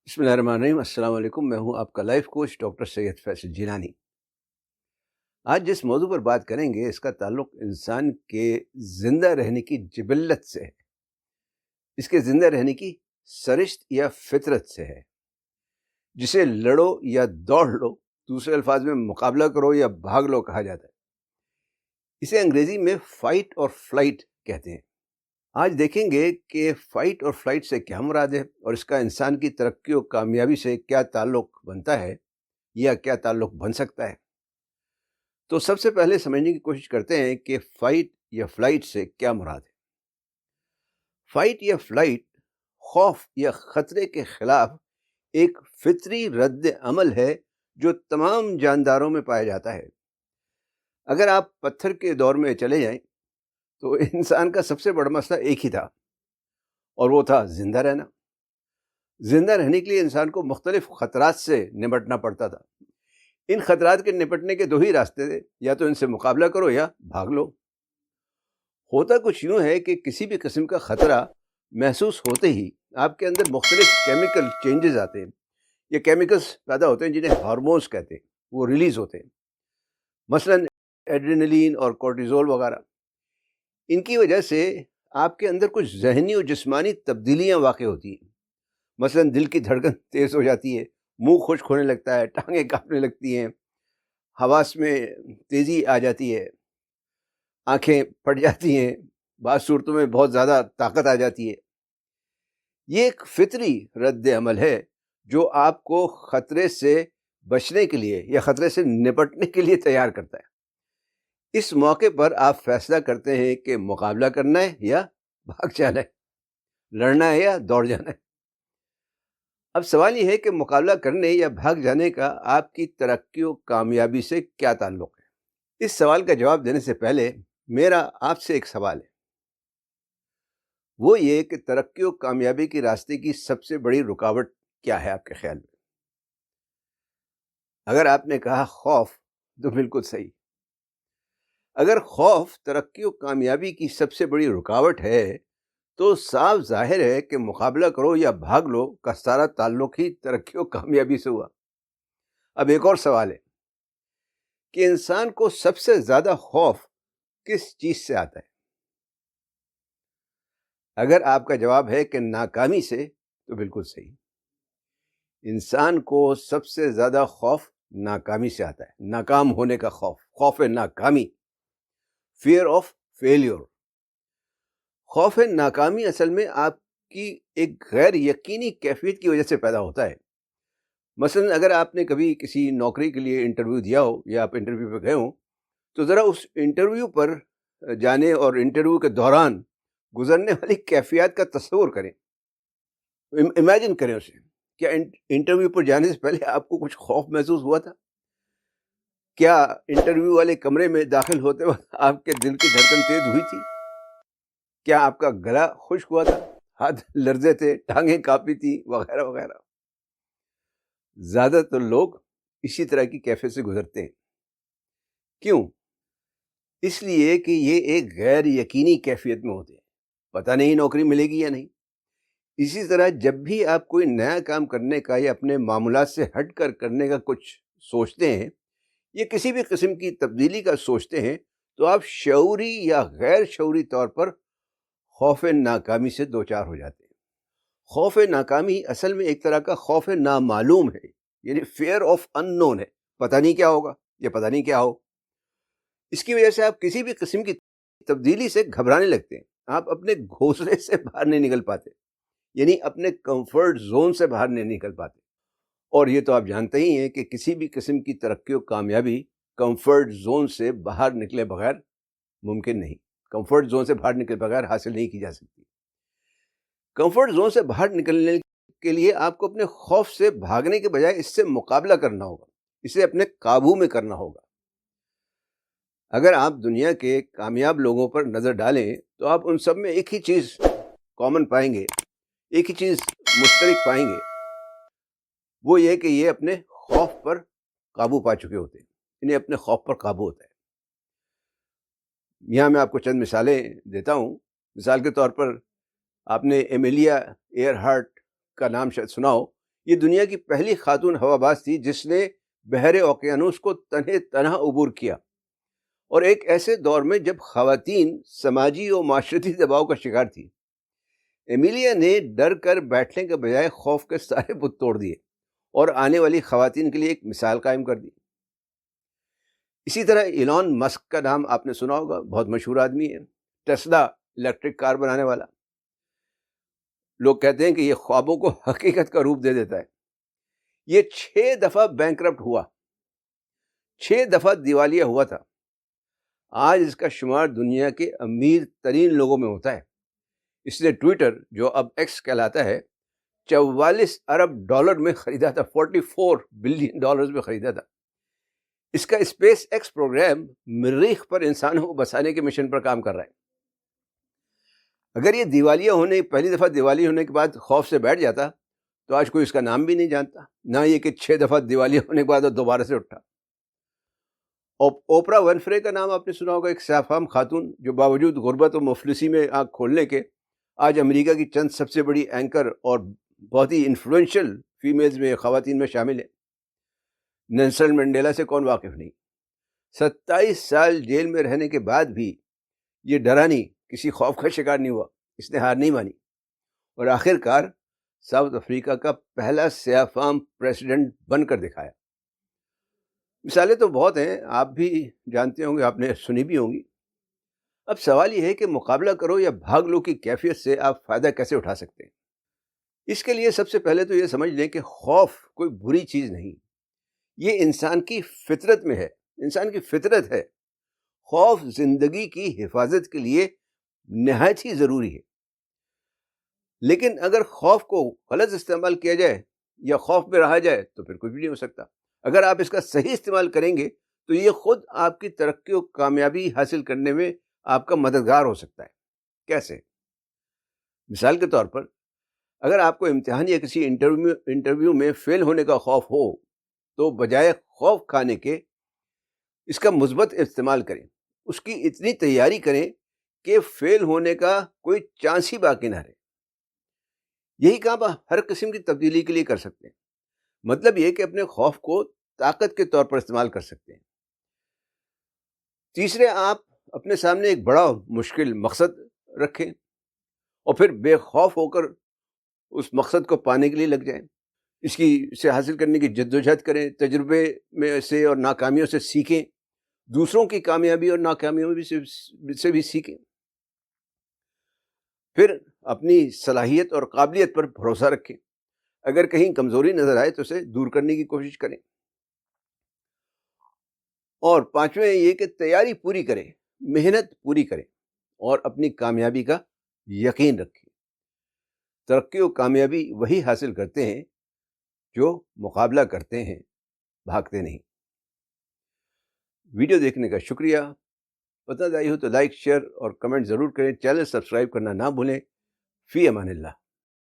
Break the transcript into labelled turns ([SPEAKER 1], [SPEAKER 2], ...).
[SPEAKER 1] بسم اللہ الرحمن الرحیم۔ السلام علیکم، میں ہوں آپ کا لائف کوچ ڈاکٹر سید فیصل جیلانی۔ آج جس موضوع پر بات کریں گے اس کا تعلق انسان کے زندہ رہنے کی جبلت سے ہے، اس کے زندہ رہنے کی سرشت یا فطرت سے ہے، جسے لڑو یا دوڑ لو، دوسرے الفاظ میں مقابلہ کرو یا بھاگ لو کہا جاتا ہے۔ اسے انگریزی میں فائٹ اور فلائٹ کہتے ہیں۔ آج دیکھیں گے کہ فائٹ اور فلائٹ سے کیا مراد ہے اور اس کا انسان کی ترقی و کامیابی سے کیا تعلق بنتا ہے یا کیا تعلق بن سکتا ہے۔ تو سب سے پہلے سمجھنے کی کوشش کرتے ہیں کہ فائٹ یا فلائٹ سے کیا مراد ہے۔ فائٹ یا فلائٹ خوف یا خطرے کے خلاف ایک فطری رد عمل ہے جو تمام جانداروں میں پایا جاتا ہے۔ اگر آپ پتھر کے دور میں چلے جائیں تو انسان کا سب سے بڑا مسئلہ ایک ہی تھا، اور وہ تھا زندہ رہنا۔ زندہ رہنے کے لیے انسان کو مختلف خطرات سے نمٹنا پڑتا تھا۔ ان خطرات کے نپٹنے کے دو ہی راستے تھے، یا تو ان سے مقابلہ کرو یا بھاگ لو۔ ہوتا کچھ یوں ہے کہ کسی بھی قسم کا خطرہ محسوس ہوتے ہی آپ کے اندر مختلف کیمیکل چینجز آتے ہیں، یہ کیمیکلز پیدا ہوتے ہیں جنہیں ہارمونز کہتے ہیں، وہ ریلیز ہوتے ہیں، مثلا ایڈرینلین اور کورٹیزول وغیرہ۔ ان کی وجہ سے آپ کے اندر کچھ ذہنی اور جسمانی تبدیلیاں واقع ہوتی ہیں، مثلا دل کی دھڑکن تیز ہو جاتی ہے، منہ خشک ہونے لگتا ہے، ٹانگیں کانپنے لگتی ہیں، حواس میں تیزی آ جاتی ہے، آنکھیں پھٹ جاتی ہیں، بعض صورتوں میں بہت زیادہ طاقت آ جاتی ہے۔ یہ ایک فطری رد عمل ہے جو آپ کو خطرے سے بچنے کے لیے یا خطرے سے نپٹنے کے لیے تیار کرتا ہے۔ اس موقع پر آپ فیصلہ کرتے ہیں کہ مقابلہ کرنا ہے یا بھاگ جانا ہے، لڑنا ہے یا دوڑ جانا ہے۔ اب سوال یہ ہے کہ مقابلہ کرنے یا بھاگ جانے کا آپ کی ترقی و کامیابی سے کیا تعلق ہے؟ اس سوال کا جواب دینے سے پہلے میرا آپ سے ایک سوال ہے، وہ یہ کہ ترقی و کامیابی کے راستے کی سب سے بڑی رکاوٹ کیا ہے آپ کے خیال میں؟ اگر آپ نے کہا خوف تو بالکل صحیح۔ اگر خوف ترقی و کامیابی کی سب سے بڑی رکاوٹ ہے تو صاف ظاہر ہے کہ مقابلہ کرو یا بھاگ لو کا سارا تعلق ہی ترقی و کامیابی سے ہوا۔ اب ایک اور سوال ہے کہ انسان کو سب سے زیادہ خوف کس چیز سے آتا ہے؟ اگر آپ کا جواب ہے کہ ناکامی سے تو بالکل صحیح۔ انسان کو سب سے زیادہ خوف ناکامی سے آتا ہے، ناکام ہونے کا خوف، خوف ناکامی، فیئر آف فیلیور۔ خوف ناکامی اصل میں آپ کی ایک غیر یقینی کیفیت کی وجہ سے پیدا ہوتا ہے۔ مثلا اگر آپ نے کبھی کسی نوکری کے لیے انٹرویو دیا ہو یا آپ انٹرویو پہ گئے ہوں تو ذرا اس انٹرویو پر جانے اور انٹرویو کے دوران گزرنے والی کیفیات کا تصور کریں، امیجن کریں اسے۔ کیا انٹرویو پر جانے سے پہلے آپ کو کچھ خوف محسوس ہوا تھا؟ کیا انٹرویو والے کمرے میں داخل ہوتے وقت آپ کے دل کی دھڑکن تیز ہوئی تھی؟ کیا آپ کا گلا خشک ہوا تھا، ہاتھ لرزے تھے، ٹانگیں کانپی تھی، وغیرہ وغیرہ؟ زیادہ تر لوگ اسی طرح کی کیفیت سے گزرتے ہیں۔ کیوں؟ اس لیے کہ یہ ایک غیر یقینی کیفیت میں ہوتے ہیں، پتہ نہیں نوکری ملے گی یا نہیں۔ اسی طرح جب بھی آپ کوئی نیا کام کرنے کا یا اپنے معمولات سے ہٹ کر کرنے کا کچھ سوچتے ہیں یا کسی بھی قسم کی تبدیلی کا سوچتے ہیں تو آپ شعوری یا غیر شعوری طور پر خوف ناکامی سے دوچار ہو جاتے ہیں۔ خوف ناکامی اصل میں ایک طرح کا خوف نامعلوم ہے، یعنی فیئر آف ان نون ہے، پتہ نہیں کیا ہوگا یا پتہ نہیں کیا ہو۔ اس کی وجہ سے آپ کسی بھی قسم کی تبدیلی سے گھبرانے لگتے ہیں، آپ اپنے گھونسلے سے باہر نہیں نکل پاتے، یعنی اپنے کمفرٹ زون سے باہر نہیں نکل پاتے۔ اور یہ تو آپ جانتے ہی ہیں کہ کسی بھی قسم کی ترقی و کامیابی کمفرٹ زون سے باہر نکلے بغیر ممکن نہیں، کمفرٹ زون سے باہر نکلے بغیر حاصل نہیں کی جا سکتی۔ کمفرٹ زون سے باہر نکلنے کے لیے آپ کو اپنے خوف سے بھاگنے کے بجائے اس سے مقابلہ کرنا ہوگا، اسے اپنے قابو میں کرنا ہوگا۔ اگر آپ دنیا کے کامیاب لوگوں پر نظر ڈالیں تو آپ ان سب میں ایک ہی چیز کامن پائیں گے، ایک ہی چیز مشترک پائیں گے، وہ یہ کہ یہ اپنے خوف پر قابو پا چکے ہوتے ہیں، انہیں اپنے خوف پر قابو ہوتا ہے۔ یہاں میں آپ کو چند مثالیں دیتا ہوں۔ مثال کے طور پر آپ نے ایمیلیا ایئر ہارٹ کا نام شاید سنا ہو، یہ دنیا کی پہلی خاتون ہواباز تھی جس نے بحر اوقیانوس کو تنہے تنہا عبور کیا، اور ایک ایسے دور میں جب خواتین سماجی اور معاشرتی دباؤ کا شکار تھی۔ ایمیلیا نے ڈر کر بیٹھنے کے بجائے خوف کے سارے بت توڑ دیے اور آنے والی خواتین کے لیے ایک مثال قائم کر دی۔ اسی طرح ایلون مسک کا نام آپ نے سنا ہوگا، بہت مشہور آدمی ہے، ٹیسلا الیکٹرک کار بنانے والا۔ لوگ کہتے ہیں کہ یہ خوابوں کو حقیقت کا روپ دے دیتا ہے۔ یہ 6 دفعہ بینکرپٹ ہوا، 6 دفعہ دیوالیہ ہوا تھا۔ آج اس کا شمار دنیا کے امیر ترین لوگوں میں ہوتا ہے۔ اس نے ٹویٹر، جو اب ایکس کہلاتا ہے، 44 ارب ڈالر میں خریدا تھا، 44 بلین ڈالرز میں خریدا تھا۔ اس کا اسپیس ایکس پروگرام مریخ پر انسانوں کو بسانے کے مشن پر کام کر رہا ہے۔ اگر یہ پہلی دفعہ دیوالیہ ہونے کے بعد خوف سے بیٹھ جاتا تو آج کوئی اس کا نام بھی نہیں جانتا، نہ یہ کہ 6 دفعہ دیوالیہ ہونے کے بعد وہ دوبارہ سے اٹھا۔ اوپرا ونفرے کا نام آپ نے سنا ہوگا، ایک سیاہ خاتون جو باوجود غربت و مفلسی میں آنکھ کھولنے کے آج امریکہ کی چند سب سے بڑی اینکر اور بہت ہی انفلوئنشل فیمیلز میں، خواتین میں شامل ہے۔ نیلسن منڈیلا سے کون واقف نہیں؟ 27 سال جیل میں رہنے کے بعد بھی یہ ڈرانی کسی خوف کا شکار نہیں ہوا، اس نے ہار نہیں مانی، اور آخر کار ساؤتھ افریقہ کا پہلا سیاہ فام پریزیڈنٹ بن کر دکھایا۔ مثالیں تو بہت ہیں، آپ بھی جانتے ہوں گے، آپ نے سنی بھی ہوں گی۔ اب سوال یہ ہے کہ مقابلہ کرو یا بھاگ لو کی کیفیت سے آپ فائدہ کیسے اٹھا سکتے ہیں؟ اس کے لیے سب سے پہلے تو یہ سمجھ لیں کہ خوف کوئی بری چیز نہیں، یہ انسان کی فطرت میں ہے، انسان کی فطرت ہے۔ خوف زندگی کی حفاظت کے لیے نہایت ہی ضروری ہے، لیکن اگر خوف کو غلط استعمال کیا جائے یا خوف میں رہا جائے تو پھر کچھ بھی نہیں ہو سکتا۔ اگر آپ اس کا صحیح استعمال کریں گے تو یہ خود آپ کی ترقی و کامیابی حاصل کرنے میں آپ کا مددگار ہو سکتا ہے۔ کیسے؟ مثال کے طور پر، اگر آپ کو امتحان یا کسی انٹرویو میں فیل ہونے کا خوف ہو تو بجائے خوف کھانے کے اس کا مثبت استعمال کریں، اس کی اتنی تیاری کریں کہ فیل ہونے کا کوئی چانس ہی باقی نہ رہے۔ یہی کام آپ ہر قسم کی تبدیلی کے لیے کر سکتے ہیں۔ مطلب یہ کہ اپنے خوف کو طاقت کے طور پر استعمال کر سکتے ہیں۔ تیسرے، آپ اپنے سامنے ایک بڑا مشکل مقصد رکھیں اور پھر بے خوف ہو کر اس مقصد کو پانے کے لیے لگ جائیں، اسے حاصل کرنے کی جدوجہد کریں، تجربے میں سے اور ناکامیوں سے سیکھیں، دوسروں کی کامیابی اور ناکامیوں سے بھی سیکھیں۔ پھر اپنی صلاحیت اور قابلیت پر بھروسہ رکھیں، اگر کہیں کمزوری نظر آئے تو اسے دور کرنے کی کوشش کریں۔ اور پانچویں یہ کہ تیاری پوری کریں، محنت پوری کریں اور اپنی کامیابی کا یقین رکھیں۔ ترقی و کامیابی وہی حاصل کرتے ہیں جو مقابلہ کرتے ہیں، بھاگتے نہیں۔ ویڈیو دیکھنے کا شکریہ۔ پسند آئی ہو تو لائک، شیئر اور کمنٹ ضرور کریں۔ چینل سبسکرائب کرنا نہ بھولیں۔ فی امان اللہ۔